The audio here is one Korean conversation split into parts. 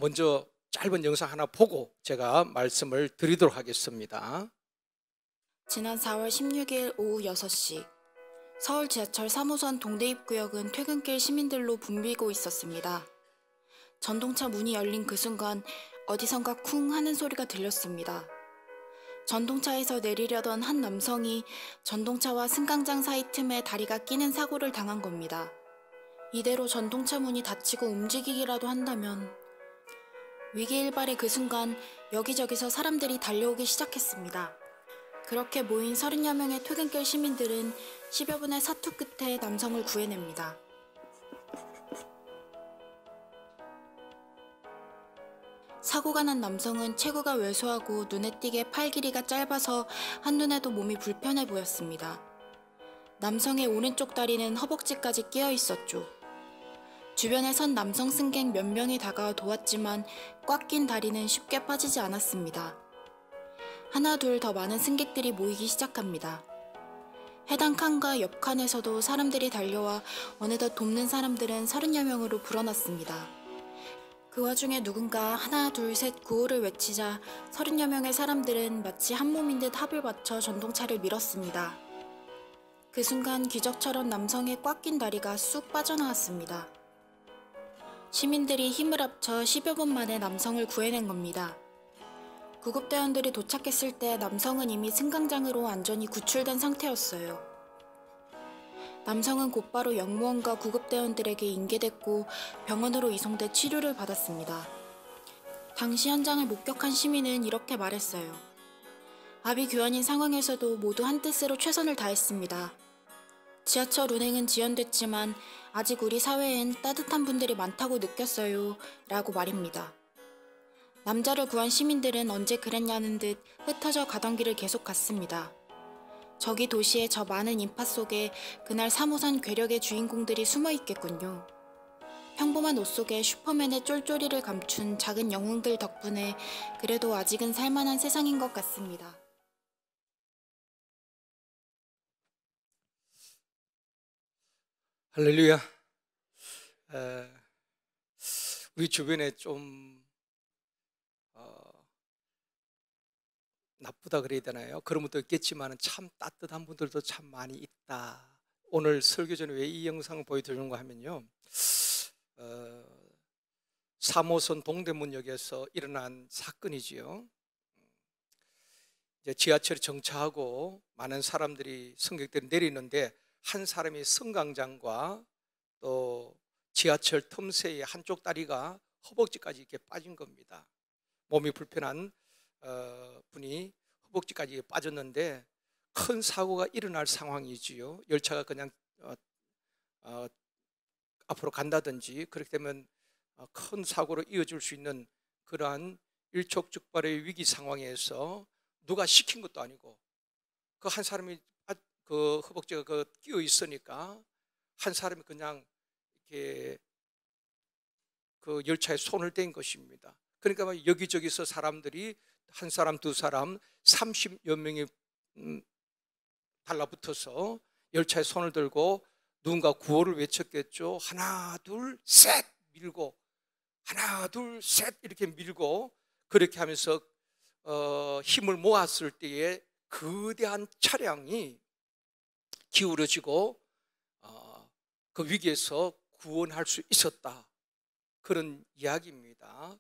먼저 짧은 영상 하나 보고 제가 말씀을 드리도록 하겠습니다. 지난 4월 16일 오후 6시 서울 지하철 3호선 동대입구역은 퇴근길 시민들로 붐비고 있었습니다. 전동차 문이 열린 그 순간 어디선가 쿵 하는 소리가 들렸습니다. 전동차에서 내리려던 한 남성이 전동차와 승강장 사이 틈에 다리가 끼는 사고를 당한 겁니다. 이대로 전동차 문이 닫히고 움직이기라도 한다면... 위기일발의 그 순간 여기저기서 사람들이 달려오기 시작했습니다. 그렇게 모인 30여 명의 퇴근길 시민들은 10여 분의 사투 끝에 남성을 구해냅니다. 사고가 난 남성은 체구가 왜소하고 눈에 띄게 팔 길이가 짧아서 한눈에도 몸이 불편해 보였습니다. 남성의 오른쪽 다리는 허벅지까지 끼어 있었죠. 주변에 선 남성 승객 몇 명이 다가와 도왔지만 꽉 낀 다리는 쉽게 빠지지 않았습니다. 하나 둘 더 많은 승객들이 모이기 시작합니다. 해당 칸과 옆 칸에서도 사람들이 달려와 어느덧 돕는 사람들은 30여 명으로 불어났습니다. 그 와중에 누군가 하나 둘 셋 구호를 외치자 30여 명의 사람들은 마치 한 몸인 듯 합을 맞춰 전동차를 밀었습니다. 그 순간 기적처럼 남성의 꽉 낀 다리가 쑥 빠져나왔습니다. 시민들이 힘을 합쳐 10여 분 만에 남성을 구해낸 겁니다. 구급대원들이 도착했을 때 남성은 이미 승강장으로 안전히 구출된 상태였어요. 남성은 곧바로 역무원과 구급대원들에게 인계됐고 병원으로 이송돼 치료를 받았습니다. 당시 현장을 목격한 시민은 이렇게 말했어요. 아비규환인 상황에서도 모두 한뜻으로 최선을 다했습니다. 지하철 운행은 지연됐지만 아직 우리 사회엔 따뜻한 분들이 많다고 느꼈어요. 라고 말입니다. 남자를 구한 시민들은 언제 그랬냐는 듯 흩어져 가던 길을 계속 갔습니다. 저기 도시의 저 많은 인파 속에 그날 3호선 괴력의 주인공들이 숨어 있겠군요. 평범한 옷 속에 슈퍼맨의 쫄쫄이를 감춘 작은 영웅들 덕분에 그래도 아직은 살만한 세상인 것 같습니다. 할렐루야. 우리 주변에 좀 나쁘다 그래야 되나요? 그런 분도 있겠지만 참 따뜻한 분들도 참 많이 있다. 오늘 설교 전에 왜 이 영상을 보여드리는가 하면요, 3호선 동대문역에서 일어난 사건이지요. 이제 지하철이 정차하고 많은 사람들이 승객들이 내리는데 한 사람이 승강장과 또 지하철 틈새의 한쪽 다리가 허벅지까지 이렇게 빠진 겁니다. 몸이 불편한 분이 허벅지까지 빠졌는데 큰 사고가 일어날 상황이지요. 열차가 그냥 앞으로 간다든지 그렇게 되면 큰 사고로 이어질 수 있는 그러한 일촉즉발의 위기 상황에서 누가 시킨 것도 아니고 그 한 사람이 그 허벅지가 끼어 있으니까 한 사람이 그냥 이렇게 그 열차에 손을 댄 것입니다. 그러니까 여기저기서 사람들이 한 사람 두 사람 30여 명이 달라붙어서 열차에 손을 들고 누군가 구호를 외쳤겠죠. 하나 둘 셋 밀고 하나 둘 셋 이렇게 밀고 그렇게 하면서 힘을 모았을 때에 거대한 차량이 기울어지고 그 위기에서 구원할 수 있었다. 그런 이야기입니다.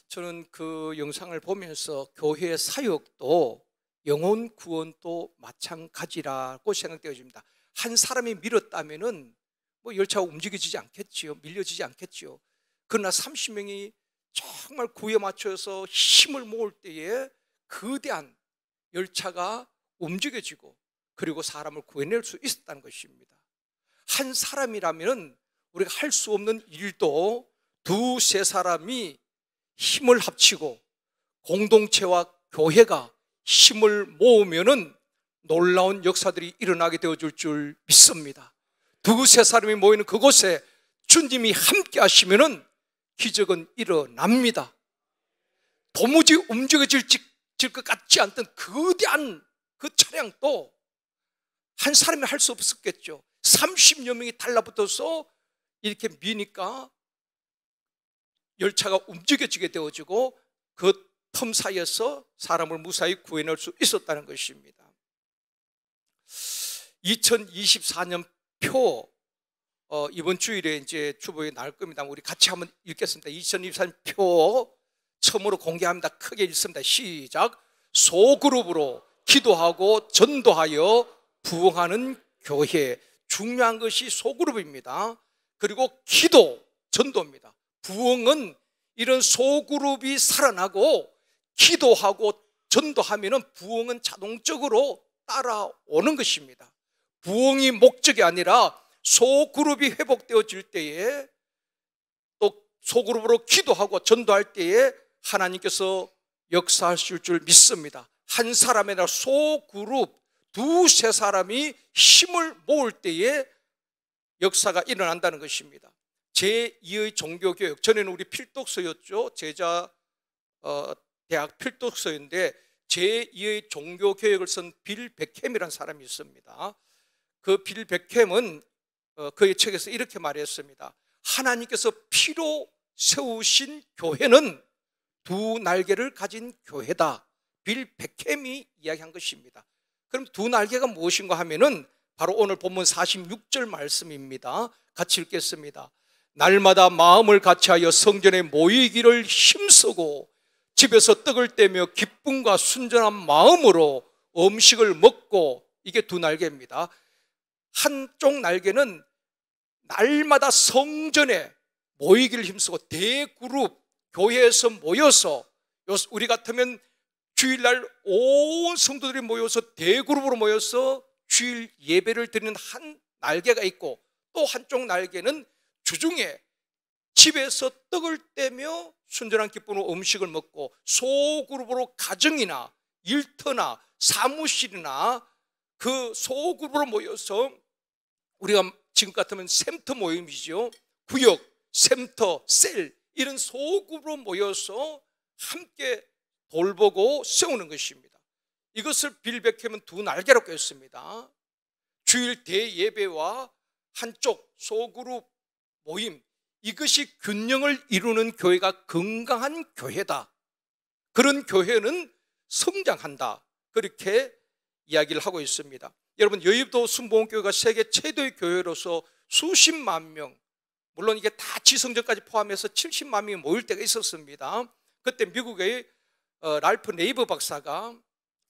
저는 그 영상을 보면서 교회 사역도 영혼 구원도 마찬가지라고 생각되어집니다. 한 사람이 밀었다면은 뭐 열차가 움직여지지 않겠지요. 밀려지지 않겠지요. 그러나 30명이 정말 구에 맞춰서 힘을 모을 때에 거대한 열차가 움직여지고 그리고 사람을 구해낼 수 있었다는 것입니다. 한 사람이라면 우리가 할 수 없는 일도 두세 사람이 힘을 합치고 공동체와 교회가 힘을 모으면은 놀라운 역사들이 일어나게 되어줄 줄 믿습니다. 두세 사람이 모이는 그곳에 주님이 함께 하시면은 기적은 일어납니다. 도무지 움직여질 것 같지 않던 거대한 그 차량도 한 사람이 할 수 없었겠죠. 30여 명이 달라붙어서 이렇게 미니까 열차가 움직여지게 되어지고 그 틈 사이에서 사람을 무사히 구해낼 수 있었다는 것입니다. 2024년 표 이번 주일에 이제 주보에 나올 겁니다. 우리 같이 한번 읽겠습니다. 2024년 표 처음으로 공개합니다. 크게 읽습니다. 시작. 소그룹으로 기도하고 전도하여 부흥하는 교회. 중요한 것이 소그룹입니다. 그리고 기도, 전도입니다. 부흥은 이런 소그룹이 살아나고 기도하고 전도하면은 부흥은 자동적으로 따라오는 것입니다. 부흥이 목적이 아니라 소그룹이 회복되어질 때에 또 소그룹으로 기도하고 전도할 때에 하나님께서 역사하실 줄 믿습니다. 한 사람이 아니라 소그룹 두세 사람이 힘을 모을 때에 역사가 일어난다는 것입니다. 제2의 종교교육, 전에는 우리 필독서였죠. 제자 대학 필독서인데 제2의 종교교육을 쓴 빌 베켐이라는 사람이 있습니다. 그 빌 베켐은 그의 책에서 이렇게 말했습니다. 하나님께서 피로 세우신 교회는 두 날개를 가진 교회다. 빌 베켐이 이야기한 것입니다. 그럼 두 날개가 무엇인가 하면은 바로 오늘 본문 46절 말씀입니다. 같이 읽겠습니다. 날마다 마음을 같이하여 성전에 모이기를 힘쓰고 집에서 떡을 떼며 기쁨과 순전한 마음으로 음식을 먹고, 이게 두 날개입니다. 한쪽 날개는 날마다 성전에 모이기를 힘쓰고 대그룹 교회에서 모여서, 우리 같으면 주일날 온 성도들이 모여서 대그룹으로 모여서 주일 예배를 드리는 한 날개가 있고, 또 한쪽 날개는 주중에 집에서 떡을 떼며 순전한 기쁨으로 음식을 먹고 소그룹으로 가정이나 일터나 사무실이나 그 소그룹으로 모여서, 우리가 지금 같으면 샘터 모임이죠. 구역, 샘터, 셀, 이런 소그룹으로 모여서 함께 돌보고 세우는 것입니다. 이것을 빌 베켐은 두 날개라고 했습니다. 주일 대예배와 한쪽 소그룹 모임, 이것이 균형을 이루는 교회가 건강한 교회다. 그런 교회는 성장한다. 그렇게 이야기를 하고 있습니다. 여러분, 여의도 순복음교회가 세계 최대의 교회로서 수십만 명, 물론 이게 다 지성전까지 포함해서 70만 명이 모일 때가 있었습니다. 그때 미국의 랄프 네이버 박사가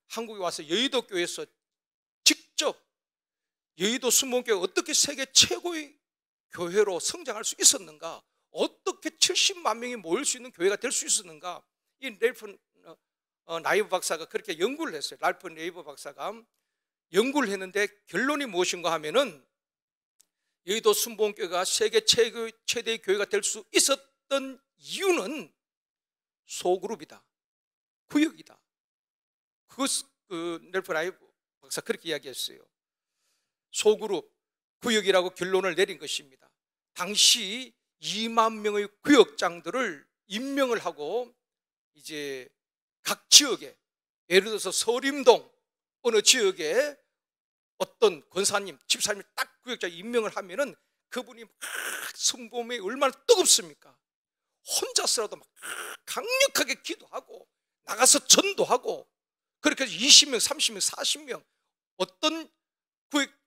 한국에 와서 여의도 교회에서 직접 여의도 순복음교회가 어떻게 세계 최고의 교회로 성장할 수 있었는가, 어떻게 70만 명이 모일 수 있는 교회가 될 수 있었는가, 이 랄프 네이버 박사가 그렇게 연구를 했어요. 랄프 네이버 박사가 연구를 했는데 결론이 무엇인가 하면은 여의도 순복음교회가 세계 최대의 교회가 될 수 있었던 이유는 소그룹이다, 구역이다. 랄프 네이버 박사 그렇게 이야기했어요. 소그룹, 구역이라고 결론을 내린 것입니다. 당시 2만 명의 구역장들을 임명을 하고 이제 각 지역에, 예를 들어서 서림동 어느 지역에 어떤 권사님, 집사님을 딱 구역자 임명을 하면은 그분이 막 성범에 얼마나 뜨겁습니까? 혼자서라도 막 강력하게 기도하고 나가서 전도하고, 그렇게 해서 20명, 30명, 40명, 어떤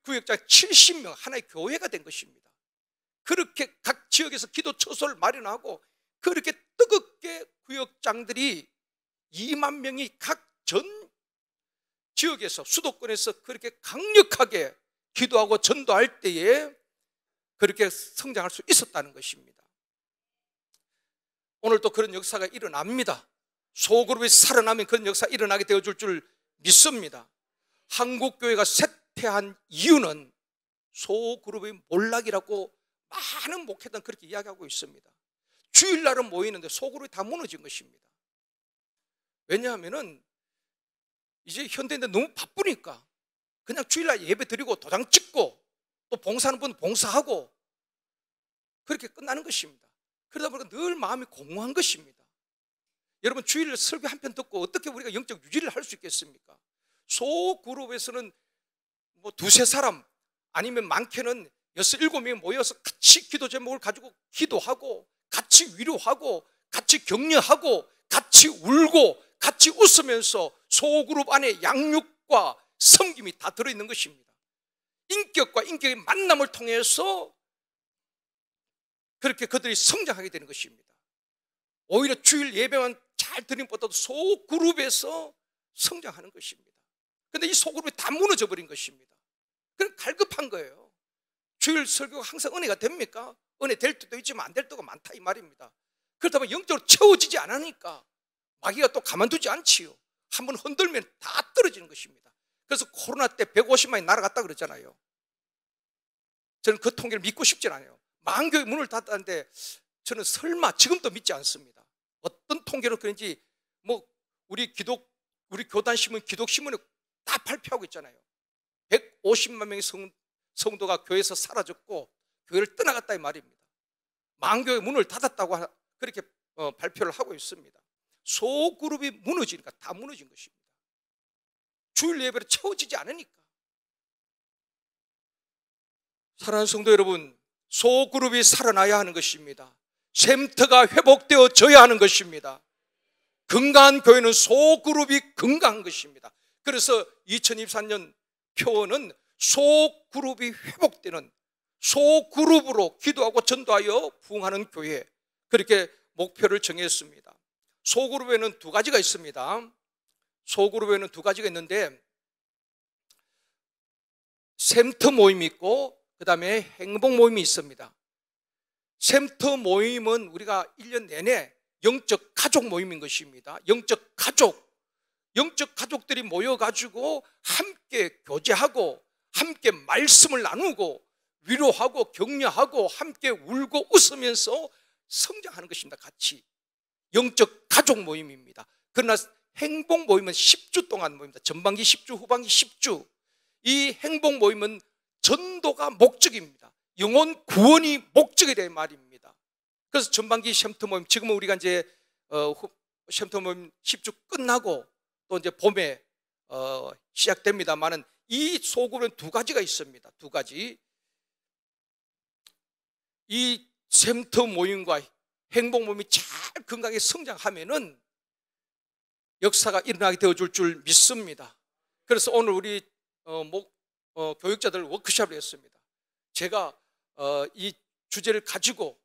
구역장 70명, 하나의 교회가 된 것입니다. 그렇게 각 지역에서 기도 처소를 마련하고, 그렇게 뜨겁게 구역장들이 2만 명이 각 전 지역에서, 수도권에서 그렇게 강력하게 기도하고 전도할 때에 그렇게 성장할 수 있었다는 것입니다. 오늘도 그런 역사가 일어납니다. 소그룹이 살아나면 그런 역사가 일어나게 되어줄 줄 믿습니다. 한국교회가 쇠퇴한 이유는 소그룹의 몰락이라고 많은 목회자는 그렇게 이야기하고 있습니다. 주일날은 모이는데 소그룹이 다 무너진 것입니다. 왜냐하면 이제 현대인들 너무 바쁘니까 그냥 주일날 예배 드리고 도장 찍고 또 봉사하는 분 봉사하고 그렇게 끝나는 것입니다. 그러다 보니까 늘 마음이 공허한 것입니다. 여러분, 주일 설교 한 편 듣고 어떻게 우리가 영적 유지를 할 수 있겠습니까? 소그룹에서는 뭐 두세 사람, 아니면 많게는 6, 7명이 모여서 같이 기도 제목을 가지고 기도하고 같이 위로하고 같이 격려하고 같이 울고 같이 웃으면서 소그룹 안에 양육과 섬김이 다 들어있는 것입니다. 인격과 인격의 만남을 통해서 그렇게 그들이 성장하게 되는 것입니다. 오히려 주일 예배만 잘 드리는 것보다도 소그룹에서 성장하는 것입니다. 그런데 이 소그룹이 다 무너져 버린 것입니다. 그럼 갈급한 거예요. 주일 설교가 항상 은혜가 됩니까? 은혜 될 때도 있지만 안 될 때가 많다 이 말입니다. 그렇다면 영적으로 채워지지 않으니까 마귀가 또 가만두지 않지요. 한번 흔들면 다 떨어지는 것입니다. 그래서 코로나 때 150만이 날아갔다 그러잖아요. 저는 그 통계를 믿고 싶진 않아요. 만교의 문을 닫았는데 저는 설마 지금도 믿지 않습니다. 어떤 통계로 그런지 우리 교단 신문, 기독 신문에 다 발표하고 있잖아요. 150만 명의 성도가 교회에서 사라졌고 교회를 떠나갔다 이 말입니다. 만교의 문을 닫았다고 그렇게 발표를 하고 있습니다. 소그룹이 무너지니까 다 무너진 것입니다. 주일 예배로 채워지지 않으니까. 사랑하는 성도 여러분, 소그룹이 살아나야 하는 것입니다. 샘터가 회복되어져야 하는 것입니다. 건강한 교회는 소그룹이 건강한 것입니다. 그래서 2024년 표어는 소그룹이 회복되는, 소그룹으로 기도하고 전도하여 부흥하는 교회, 그렇게 목표를 정했습니다. 소그룹에는 두 가지가 있습니다. 소그룹에는 두 가지가 있는데 샘터 모임이 있고 그 다음에 행복 모임이 있습니다. 샘터 모임은 우리가 1년 내내 영적 가족 모임인 것입니다. 영적 가족들이 모여가지고 함께 교제하고 함께 말씀을 나누고 위로하고 격려하고 함께 울고 웃으면서 성장하는 것입니다. 같이 영적 가족 모임입니다. 그러나 행복 모임은 10주 동안 모입니다. 전반기 10주, 후반기 10주. 이 행복 모임은 전도가 목적입니다. 영혼 구원이 목적이 된 말입니다. 그래서 전반기 샘터 모임, 지금은 우리가 이제 샘터 모임 10주 끝나고 또 이제 봄에 시작됩니다만은 이 소그룹은 두 가지가 있습니다. 두 가지. 이 샘터 모임과 행복 모임이 잘 건강하게 성장하면은 역사가 일어나게 되어줄 줄 믿습니다. 그래서 오늘 우리 교육자들 워크숍을 했습니다. 제가 이 주제를 가지고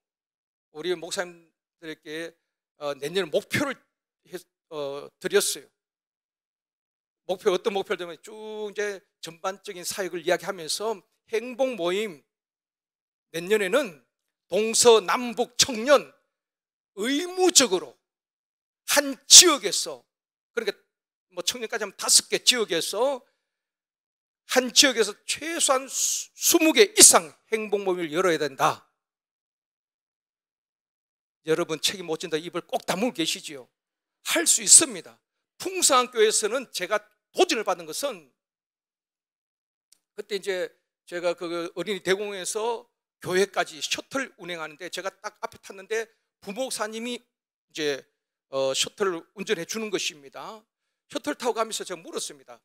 우리 목사님들에게 내년 목표를 드렸어요. 어떤 목표를 드리면 쭉 이제 전반적인 사역을 이야기하면서 행복 모임 내년에는 동서남북 청년 의무적으로 한 지역에서, 그러니까 청년까지 하면 5개 지역에서 한 지역에서 최소한 20개 이상 행복 모임을 열어야 된다. 여러분 책임 못 진다 입을 꼭 다물고 계시지요. 할 수 있습니다. 풍성한 교회에서는 제가 도전을 받은 것은 그때 이제 제가 그 어린이 대공원에서 교회까지 셔틀 운행하는데 제가 딱 앞에 탔는데 부목사님이 이제 셔틀을 운전해 주는 것입니다. 셔틀 타고 가면서 제가 물었습니다.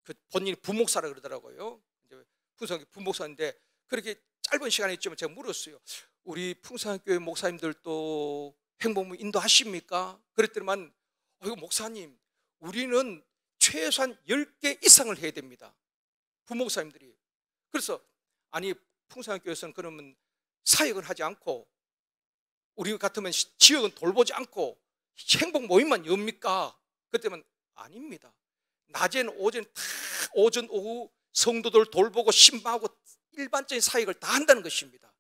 그 본인이 부목사라 그러더라고요. 이제 풍성한 부목사인데 그렇게 짧은 시간이 있지만 제가 물었어요. 우리 풍성한 교회 목사님들도 행복모 인도하십니까? 그랬더니만 목사님, 우리는 최소한 10개 이상을 해야 됩니다. 부목사님들이. 그래서 아니 풍성한 교회에서는 그러면 사역을 하지 않고 우리 같으면 지역은 돌보지 않고 행복 모임만 엽니까? 그때면 아닙니다. 낮에는 오전 오후 성도들 돌보고 신방하고 일반적인 사역을 다 한다는 것입니다.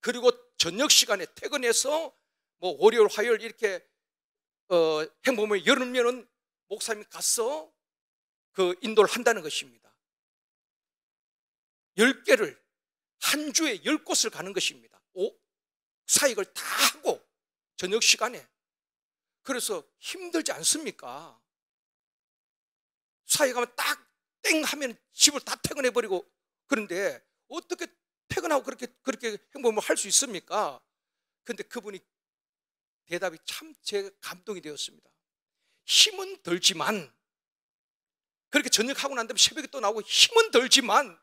그리고 저녁 시간에 퇴근해서 월요일 화요일 이렇게 행복 모임 열으면은 목사님이 가서 그 인도를 한다는 것입니다. 10개를 한 주에 10곳을 가는 것입니다. 사역을 다 하고 저녁 시간에. 그래서 힘들지 않습니까? 사역하면 딱 땡 하면 집을 다 퇴근해버리고, 그런데 어떻게 퇴근하고 그렇게 행복을 할 수 있습니까? 그런데 그분이 대답이 참 제가 감동이 되었습니다. 힘은 들지만, 그렇게 저녁하고 난 다음에 새벽에 또 나오고 힘은 들지만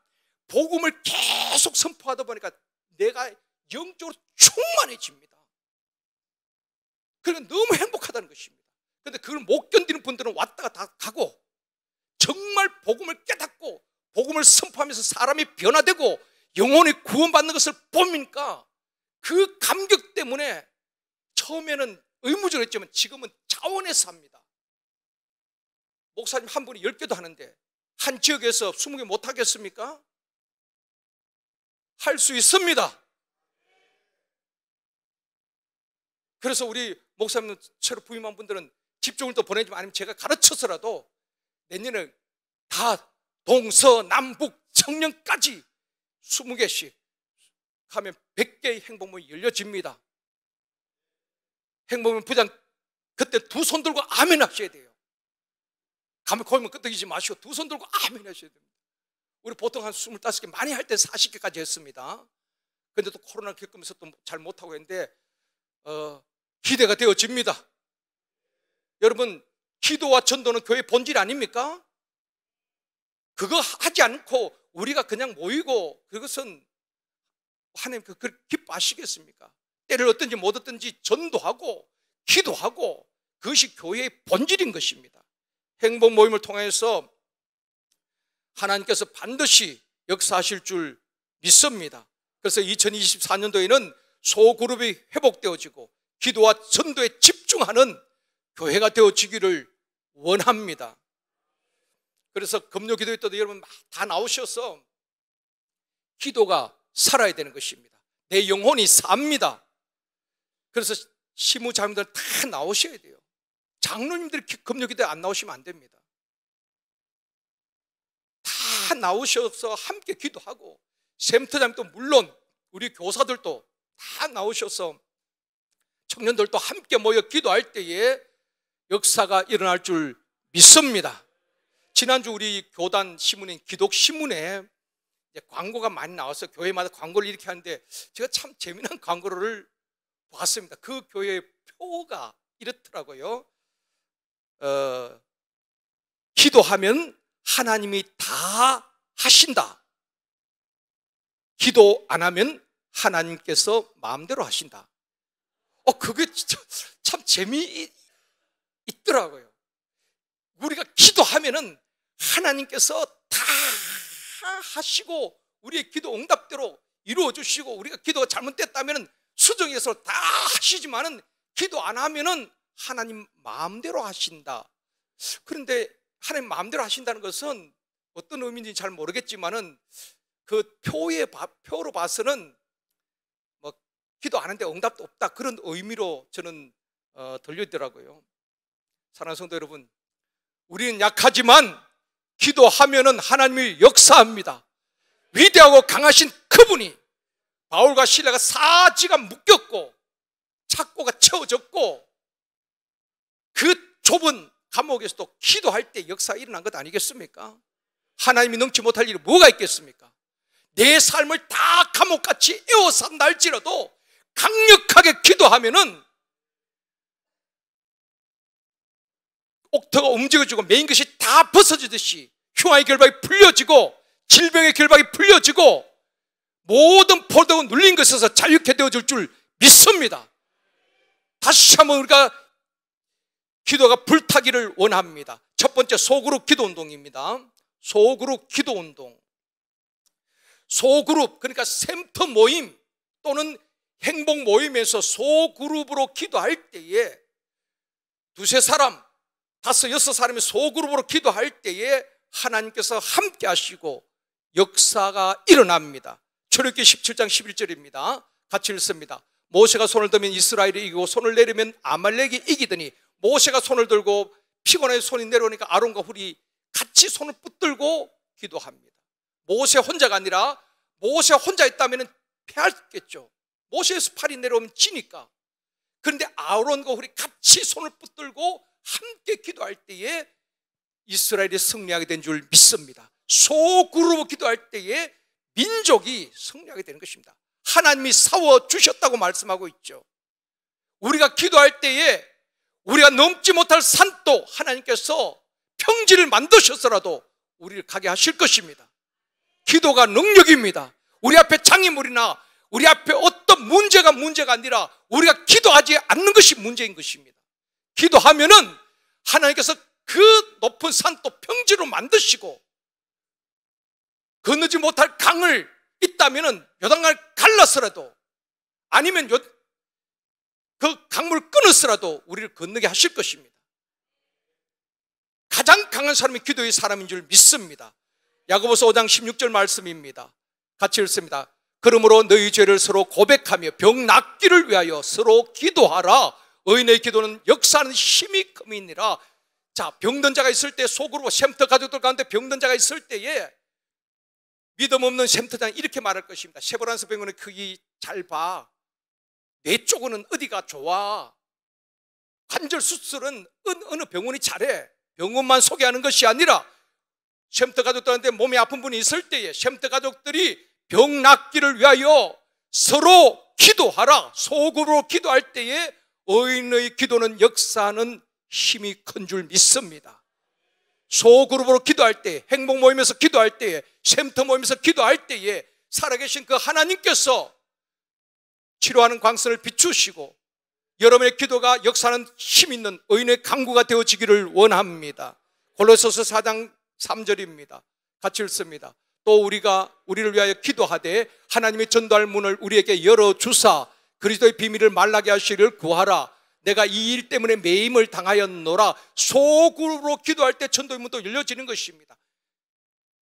복음을 계속 선포하다 보니까 내가 영적으로 충만해집니다. 그러니까 너무 행복하다는 것입니다. 그런데 그걸 못 견디는 분들은 왔다가 다 가고, 정말 복음을 깨닫고 복음을 선포하면서 사람이 변화되고 영혼이 구원받는 것을 보니까 그 감격 때문에 처음에는 의무적으로 했지만 지금은 자원해서 합니다. 목사님 한 분이 10개도 하는데 한 지역에서 20개 못 하겠습니까? 할 수 있습니다. 그래서 우리 목사님 새로 부임한 분들은 집중을 또 보내지만, 아니면 제가 가르쳐서라도 내년에 다 동서남북 청년까지 20개씩 하면 100개의 행복문이 열려집니다. 행복문 부장 그때 두 손 들고 아멘 하셔야 돼요. 가면 거기만 끄덕이지 마시고 두 손 들고 아멘 하셔야 됩니다. 우리 보통 한 25개, 많이 할 때 40개까지 했습니다. 그런데 또 코로나 겪으면서 또 잘 못하고 했는데 기대가 되어집니다. 여러분, 기도와 전도는 교회의 본질 아닙니까? 그거 하지 않고 우리가 그냥 모이고 그것은 하나님 그걸 기뻐하시겠습니까? 때를 얻든지 못 얻든지 전도하고 기도하고, 그것이 교회의 본질인 것입니다. 행복 모임을 통해서 하나님께서 반드시 역사하실 줄 믿습니다. 그래서 2024년도에는 소그룹이 회복되어지고 기도와 전도에 집중하는 교회가 되어지기를 원합니다. 그래서 금요 기도회 때도 여러분 다 나오셔서 기도가 살아야 되는 것입니다. 내 영혼이 삽니다. 그래서 시무장님들 다 나오셔야 돼요. 장로님들이 금요 기도회 안 나오시면 안 됩니다. 다 나오셔서 함께 기도하고, 센터장님도 물론 우리 교사들도 다 나오셔서 청년들도 함께 모여 기도할 때에 역사가 일어날 줄 믿습니다. 지난주 우리 교단 신문인 기독신문에 광고가 많이 나와서 교회마다 광고를 이렇게 하는데 제가 참 재미난 광고를 봤습니다. 그 교회의 표가 이렇더라고요. 기도하면 하나님이 다 하신다. 기도 안 하면 하나님께서 마음대로 하신다. 그게 참 재미있더라고요. 우리가 기도하면은 하나님께서 다 하시고 우리의 기도 응답대로 이루어 주시고, 우리가 기도가 잘못됐다면은 수정해서 다 하시지만은 기도 안 하면은 하나님 마음대로 하신다. 그런데 하나님 마음대로 하신다는 것은 어떤 의미인지 잘 모르겠지만은 그 표로 봐서는 뭐 기도 안 하는데 응답도 없다, 그런 의미로 저는 들리더라고요. 사랑하는 성도 여러분, 우리는 약하지만 기도하면은 하나님이 역사합니다. 위대하고 강하신 그분이 바울과 실라가 사지가 묶였고 착고가 채워졌고 그 좁은 감옥에서도 기도할 때 역사가 일어난 것 아니겠습니까? 하나님이 넘지 못할 일이 뭐가 있겠습니까? 내 삶을 다 감옥같이 에워싼다 할지라도 강력하게 기도하면은 옥터가 움직여지고 메인 것이 다 벗어지듯이 흉화의 결박이 풀려지고 질병의 결박이 풀려지고 모든 포도가 눌린 것에서 자유케 되어질 줄 믿습니다. 다시 한번 우리가 기도가 불타기를 원합니다. 첫 번째, 소그룹 기도운동입니다. 소그룹 기도운동. 소그룹, 그러니까 센터 모임 또는 행복 모임에서 소그룹으로 기도할 때에 두세 사람, 5, 6사람이 소그룹으로 기도할 때에 하나님께서 함께 하시고 역사가 일어납니다. 출애굽기 17장 11절입니다. 같이 읽습니다. 모세가 손을 들면 이스라엘이 이기고 손을 내리면 아말렉이 이기더니 모세가 손을 들고 피곤해 손이 내려오니까 아론과 훌이 같이 손을 붙들고 기도합니다. 모세 혼자가 아니라, 모세 혼자 있다면 패했겠죠. 모세에서 팔이 내려오면 지니까. 그런데 아론과 훌이 같이 손을 붙들고 함께 기도할 때에 이스라엘이 승리하게 된 줄 믿습니다. 소그룹으로 기도할 때에 민족이 승리하게 되는 것입니다. 하나님이 싸워주셨다고 말씀하고 있죠. 우리가 기도할 때에 우리가 넘지 못할 산도 하나님께서 평지를 만드셔서라도 우리를 가게 하실 것입니다. 기도가 능력입니다. 우리 앞에 장애물이나 우리 앞에 어떤 문제가 아니라 우리가 기도하지 않는 것이 문제인 것입니다. 기도하면은 하나님께서 그 높은 산도 평지로 만드시고 건너지 못할 강을 있다면은 요단강을 갈라서라도 아니면 그 강물을 끊어서라도 우리를 건너게 하실 것입니다. 가장 강한 사람이 기도의 사람인 줄 믿습니다. 야고보서 5장 16절 말씀입니다. 같이 읽습니다. 그러므로 너희 죄를 서로 고백하며 병 낫기를 위하여 서로 기도하라. 의인의 기도는 역사하는 힘이 큼이니라. 자, 병든 자가 있을 때 속으로 샘터 가족들 가운데 병든 자가 있을 때에 믿음 없는 샘터장이 이렇게 말할 것입니다. 세브란스 병원의 크기 잘 봐. 내 쪽은 어디가 좋아. 관절 수술은 어느 병원이 잘해. 병원만 소개하는 것이 아니라 샘터 가족들한테 몸이 아픈 분이 있을 때에 샘터 가족들이 병 낫기를 위하여 서로 기도하라. 속으로 기도할 때에 의인의 기도는 역사하는 힘이 큰 줄 믿습니다. 소그룹으로 기도할 때, 행복 모임에서 기도할 때에, 샘터 모임에서 기도할 때에 살아계신 그 하나님께서 치료하는 광선을 비추시고 여러분의 기도가 역사하는 힘 있는 의인의 강구가 되어지기를 원합니다. 골로새서 4장 3절입니다. 같이 읽습니다. 또 우리가 우리를 위하여 기도하되 하나님의 전도할 문을 우리에게 열어주사 그리스도의 비밀을 말라게 하시기를 구하라. 내가 이 일 때문에 매임을 당하였노라. 소그룹으로 기도할 때 전도의 문도 열려지는 것입니다.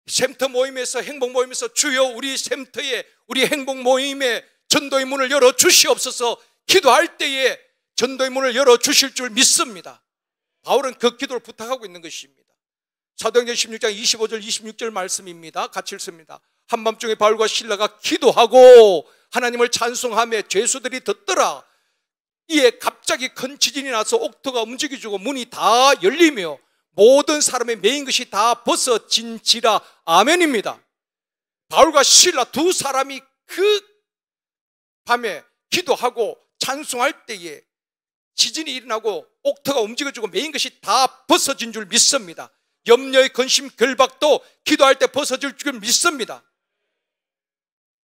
샘터 모임에서 행복 모임에서 주여 우리 샘터에 우리 행복 모임에 전도의 문을 열어주시옵소서 기도할 때에 전도의 문을 열어주실 줄 믿습니다. 바울은 그 기도를 부탁하고 있는 것입니다. 사도행전 16장 25절 26절 말씀입니다. 같이 읽습니다. 한밤중에 바울과 실라가 기도하고 하나님을 찬송하며 죄수들이 듣더라. 이에 갑자기 큰 지진이 나서 옥토가 움직여지고 문이 다 열리며 모든 사람의 매인 것이 다 벗어진지라. 아멘입니다. 바울과 실라 두 사람이 그 밤에 기도하고 찬송할 때에 지진이 일어나고 옥토가 움직여지고 매인 것이 다 벗어진 줄 믿습니다. 염려의 근심 결박도 기도할 때 벗어질 줄 믿습니다.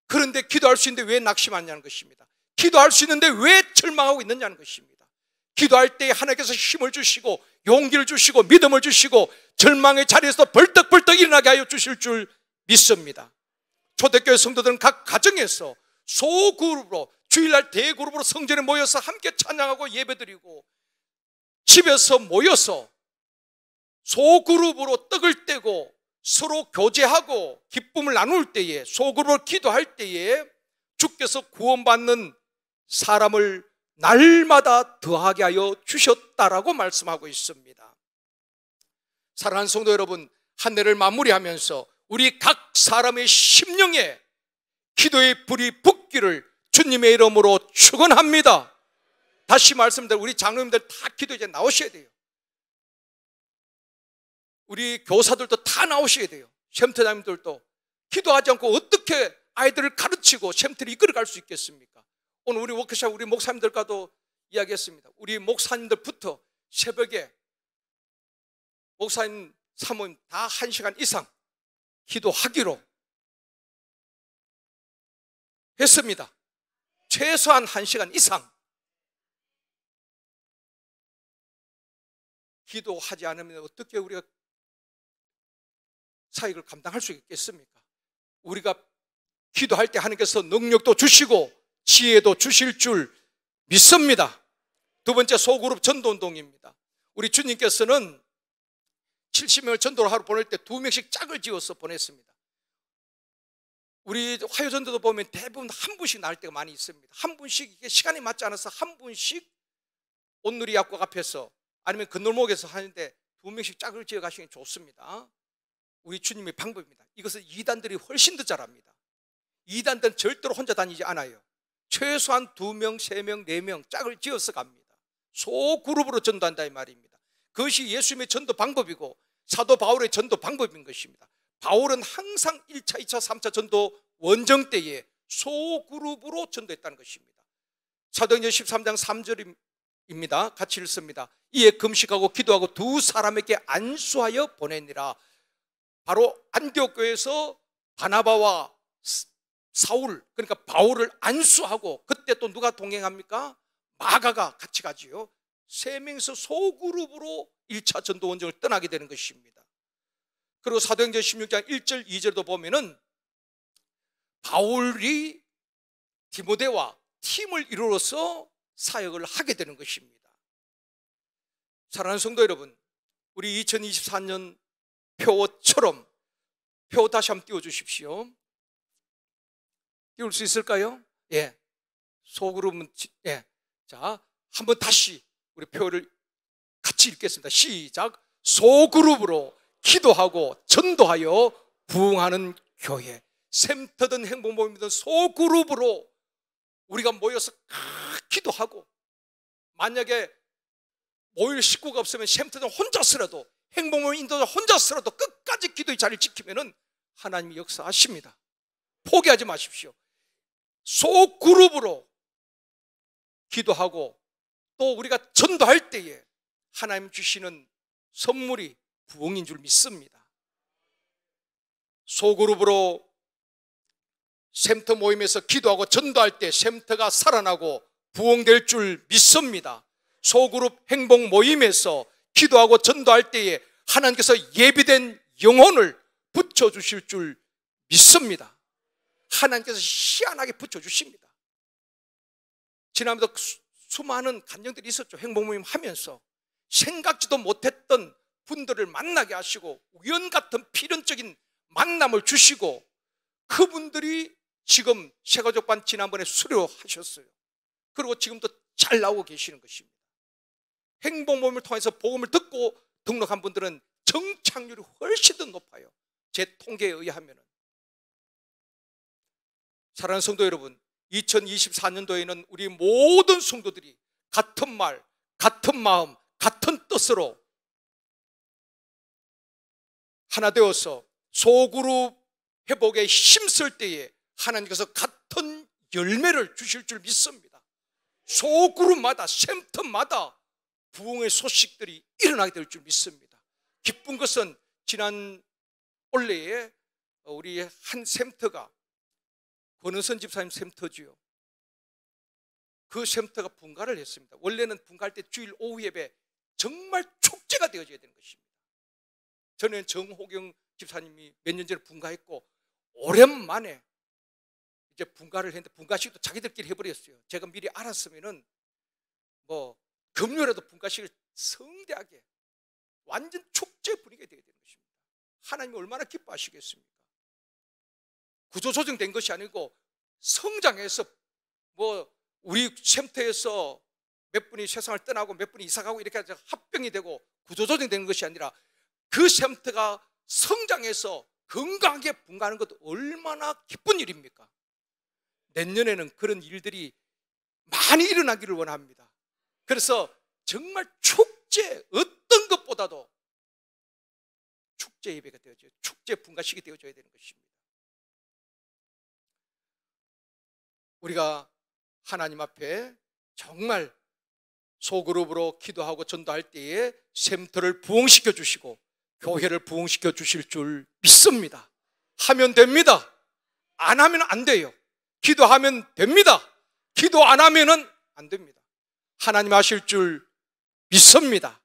그런데 기도할 수 있는데 왜 낙심하냐는 것입니다. 기도할 수 있는데 왜 절망하고 있느냐는 것입니다. 기도할 때 하나님께서 힘을 주시고 용기를 주시고 믿음을 주시고 절망의 자리에서 벌떡벌떡 일어나게 하여 주실 줄 믿습니다. 초대교회 성도들은 각 가정에서 소그룹으로 주일날 대그룹으로 성전에 모여서 함께 찬양하고 예배드리고 집에서 모여서 소그룹으로 떡을 떼고 서로 교제하고 기쁨을 나눌 때에 소그룹으로 기도할 때에 주께서 구원받는 사람을 날마다 더하게 하여 주셨다라고 말씀하고 있습니다. 사랑하는 성도 여러분, 한 해를 마무리하면서 우리 각 사람의 심령에 기도의 불이 붙기를 주님의 이름으로 축원합니다. 다시 말씀드려 우리 장로님들 다 기도 이제 나오셔야 돼요. 우리 교사들도 다 나오셔야 돼요. 샘터장님들도 기도하지 않고 어떻게 아이들을 가르치고 샘터를 이끌어갈 수 있겠습니까? 오늘 우리 워크숍 우리 목사님들과도 이야기했습니다. 우리 목사님들부터 새벽에 목사님 사모님 다 1시간 이상 기도하기로 했습니다. 최소한 1시간 이상 기도하지 않으면 어떻게 우리가 사역을 감당할 수 있겠습니까? 우리가 기도할 때 하나님께서 능력도 주시고 지혜도 주실 줄 믿습니다. 두 번째 소그룹 전도운동입니다. 우리 주님께서는 70명을 전도를 하러 보낼 때 2명씩 짝을 지어서 보냈습니다. 우리 화요전도도 보면 대부분 한 분씩 나올 때가 많이 있습니다. 한 분씩 이게 시간이 맞지 않아서 한 분씩 온누리 약국 앞에서 아니면 건널목에서 하는데 2명씩 짝을 지어 가시는 게 좋습니다. 우리 주님의 방법입니다. 이것은 이단들이 훨씬 더 잘합니다. 이단들은 절대로 혼자 다니지 않아요. 최소한 2명, 3명, 4명 짝을 지어서 갑니다. 소그룹으로 전도한다 이 말입니다. 그것이 예수님의 전도 방법이고 사도 바울의 전도 방법인 것입니다. 바울은 항상 1차, 2차, 3차 전도 원정 때에 소그룹으로 전도했다는 것입니다. 사도행전 13장 3절입니다. 같이 읽습니다. 이에 금식하고 기도하고 두 사람에게 안수하여 보내니라. 바로 안디옥 교회에서 바나바와 사울, 그러니까 바울을 안수하고, 그때 또 누가 동행합니까? 마가가 같이 가지요. 3명이서 소그룹으로 1차 전도 원정을 떠나게 되는 것입니다. 그리고 사도행전 16장 1절 2절도 보면은 바울이 디모데와 팀을 이루어서 사역을 하게 되는 것입니다. 사랑하는 성도 여러분, 우리 2024년 표처럼 표 다시 한번 띄워주십시오. 띄울 수 있을까요? 예. 소그룹은, 예. 자, 한번 다시 우리 표를 같이 읽겠습니다. 시작. 소그룹으로 기도하고 전도하여 부흥하는 교회. 샘터든 행복모임이든 소그룹으로 우리가 모여서 기도하고, 만약에 모일 식구가 없으면 샘터든 혼자서라도, 행복모임 인도자 혼자서라도 끝까지 기도의 자리를 지키면은 하나님이 역사하십니다. 포기하지 마십시오. 소그룹으로 기도하고 또 우리가 전도할 때에 하나님 주시는 선물이 부흥인 줄 믿습니다. 소그룹으로 샘터 모임에서 기도하고 전도할 때 샘터가 살아나고 부흥될 줄 믿습니다. 소그룹 행복 모임에서 기도하고 전도할 때에 하나님께서 예비된 영혼을 붙여주실 줄 믿습니다. 하나님께서 희한하게 붙여주십니다. 지난번에도 수많은 간증들이 있었죠. 행복모임 하면서 생각지도 못했던 분들을 만나게 하시고 우연 같은 필연적인 만남을 주시고, 그분들이 지금 새가족반 지난번에 수료하셨어요. 그리고 지금도 잘 나오고 계시는 것입니다. 행복모임을 통해서 복음을 듣고 등록한 분들은 정착률이 훨씬 더 높아요. 제 통계에 의하면. 사랑하는 성도 여러분, 2024년도에는 우리 모든 성도들이 같은 말, 같은 마음, 같은 뜻으로 하나 되어서 소그룹 회복에 힘쓸 때에 하나님께서 같은 열매를 주실 줄 믿습니다. 소그룹마다, 샘터마다 부흥의 소식들이 일어나게 될 줄 믿습니다. 기쁜 것은 지난 올해에 우리 한 샘터가 권은선 집사님 샘터지요. 그 샘터가 분가를 했습니다. 원래는 분가할 때 주일 오후 예배 정말 축제가 되어져야 되는 것입니다. 저는 정호경 집사님이 몇 년 전에 분가했고 오랜만에 이제 분가를 했는데 분가식도 자기들끼리 해버렸어요. 제가 미리 알았으면은 뭐 금요일에도 분가식을 성대하게 완전 축제 분위기가 되어야 되는 것입니다. 하나님이 얼마나 기뻐하시겠습니까? 구조조정된 것이 아니고 성장해서 뭐 우리 샘터에서 몇 분이 세상을 떠나고 몇 분이 이사가고 이렇게 합병이 되고 구조조정되는 것이 아니라 그 샘터가 성장해서 건강하게 분가하는 것도 얼마나 기쁜 일입니까? 내년에는 그런 일들이 많이 일어나기를 원합니다. 그래서 정말 축제, 어떤 것보다도 축제 예배가 되어져요. 축제 분가식이 되어져야 되는 것입니다. 우리가 하나님 앞에 정말 소그룹으로 기도하고 전도할 때에 샘터를 부흥시켜 주시고 교회를 부흥시켜 주실 줄 믿습니다. 하면 됩니다. 안 하면 안 돼요. 기도하면 됩니다. 기도 안 하면은 안 됩니다. 하나님 하실 줄 믿습니다.